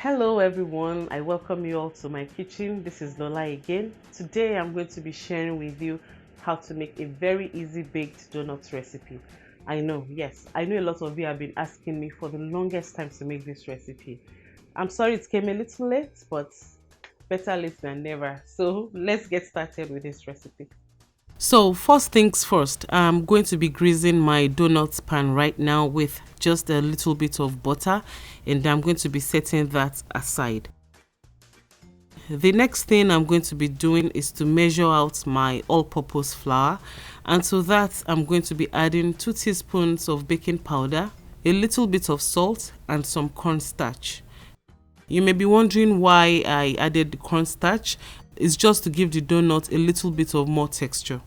Hello everyone, I welcome you all to my kitchen. This is Lola again. Today I'm going to be sharing with you how to make a very easy baked donut recipe. I know, yes, I know a lot of you have been asking me for the longest time to make this recipe. I'm sorry it came a little late, but better late than never. So let's get started with this recipe. So first things first, I'm going to be greasing my donut pan right now with just a little bit of butter, and I'm going to be setting that aside. The next thing I'm going to be doing is to measure out my all-purpose flour, and to that I'm going to be adding 2 teaspoons of baking powder, a little bit of salt, and some cornstarch. You may be wondering why I added the cornstarch. It's just to give the donut a little bit of more texture.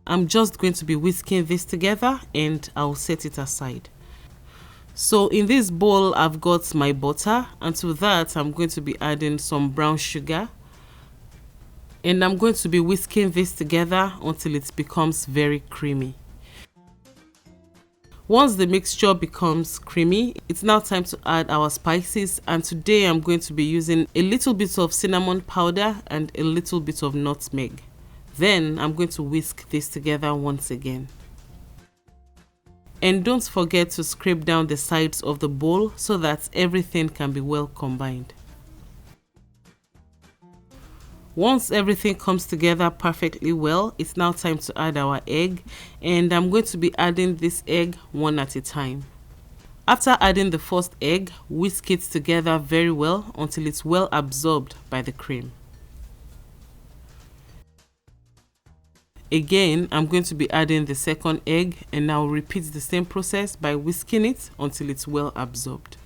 I'm just going to be whisking this together and I'll set it aside. So in this bowl I've got my butter, and to that I'm going to be adding some brown sugar, and I'm going to be whisking this together until it becomes very creamy. Once the mixture becomes creamy, it's now time to add our spices, and today I'm going to be using a little bit of cinnamon powder and a little bit of nutmeg. Then I'm going to whisk this together once again. And don't forget to scrape down the sides of the bowl so that everything can be well combined. Once everything comes together perfectly well, it's now time to add our egg, and I'm going to be adding this egg one at a time. After adding the first egg, whisk it together very well until it's well absorbed by the cream. Again, I'm going to be adding the second egg, and I'll repeat the same process by whisking it until it's well absorbed.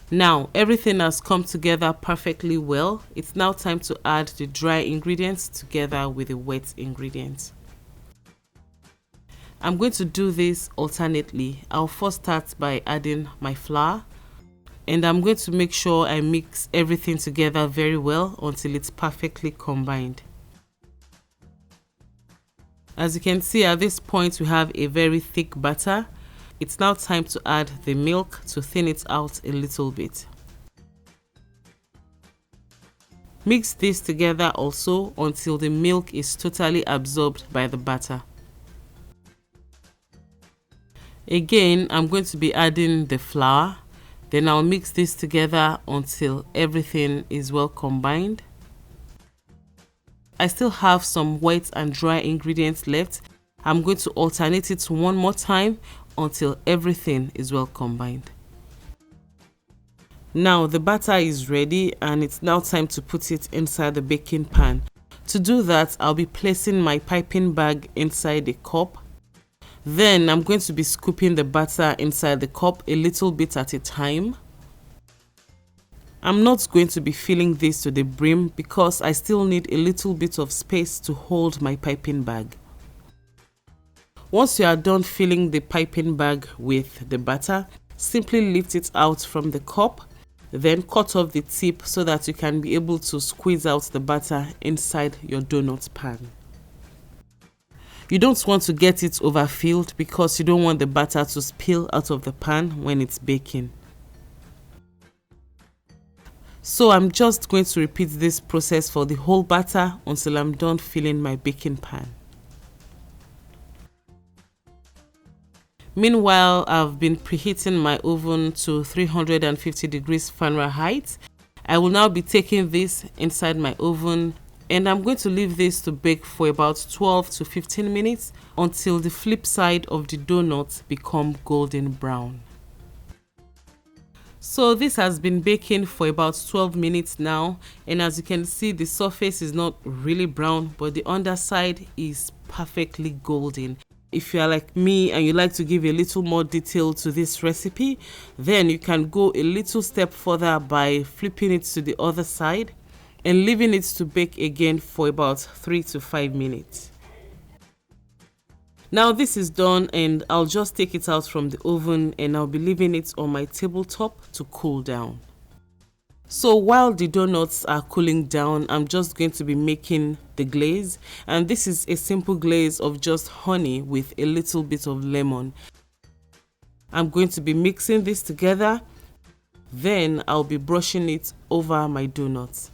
Now everything has come together perfectly well. It's now time to add the dry ingredients together with the wet ingredients. I'm going to do this alternately. I'll first start by adding my flour, and I'm going to make sure I mix everything together very well until it's perfectly combined. As you can see, at this point we have a very thick batter. It's now time to add the milk to thin it out a little bit. Mix this together also until the milk is totally absorbed by the batter. Again, I'm going to be adding the flour. Then I'll mix this together until everything is well combined. I still have some wet and dry ingredients left. I'm going to alternate it one more time until everything is well combined. Now the batter is ready, and it's now time to put it inside the baking pan. To do that, I'll be placing my piping bag inside the cup. Then I'm going to be scooping the batter inside the cup a little bit at a time. I'm not going to be filling this to the brim because I still need a little bit of space to hold my piping bag. Once you are done filling the piping bag with the batter, simply lift it out from the cup, then cut off the tip so that you can be able to squeeze out the batter inside your donut pan. You don't want to get it overfilled because you don't want the batter to spill out of the pan when it's baking. So I'm just going to repeat this process for the whole batter until I'm done filling my baking pan. Meanwhile, I've been preheating my oven to 350 degrees Fahrenheit. I will now be taking this inside my oven, and I'm going to leave this to bake for about 12 to 15 minutes until the flip side of the donut become golden brown. So this has been baking for about 12 minutes now, and as you can see, the surface is not really brown, but the underside is perfectly golden. If you are like me and you like to give a little more detail to this recipe, then you can go a little step further by flipping it to the other side and leaving it to bake again for about 3 to 5 minutes. Now this is done, and I'll just take it out from the oven, and I'll be leaving it on my tabletop to cool down. So while the donuts are cooling down, I'm just going to be making the glaze, and this is a simple glaze of just honey with a little bit of lemon. I'm going to be mixing this together Then I'll be brushing it over my donuts.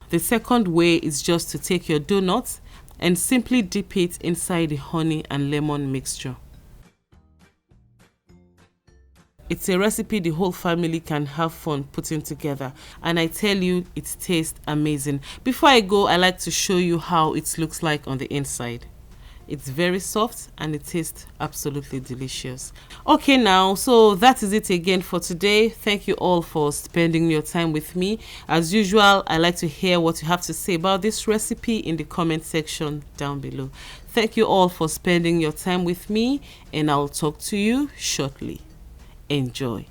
The second way is just to take your donuts and simply dip it inside the honey and lemon mixture. It's a recipe the whole family can have fun putting together, and I tell you, it tastes amazing. Before I go, I like to show you how it looks like on the inside. It's very soft and it tastes absolutely delicious. Okay, now, so that is it again for today. Thank you all for spending your time with me. As usual, I like to hear what you have to say about this recipe in the comment section down below. Thank you all for spending your time with me, and I'll talk to you shortly. Enjoy.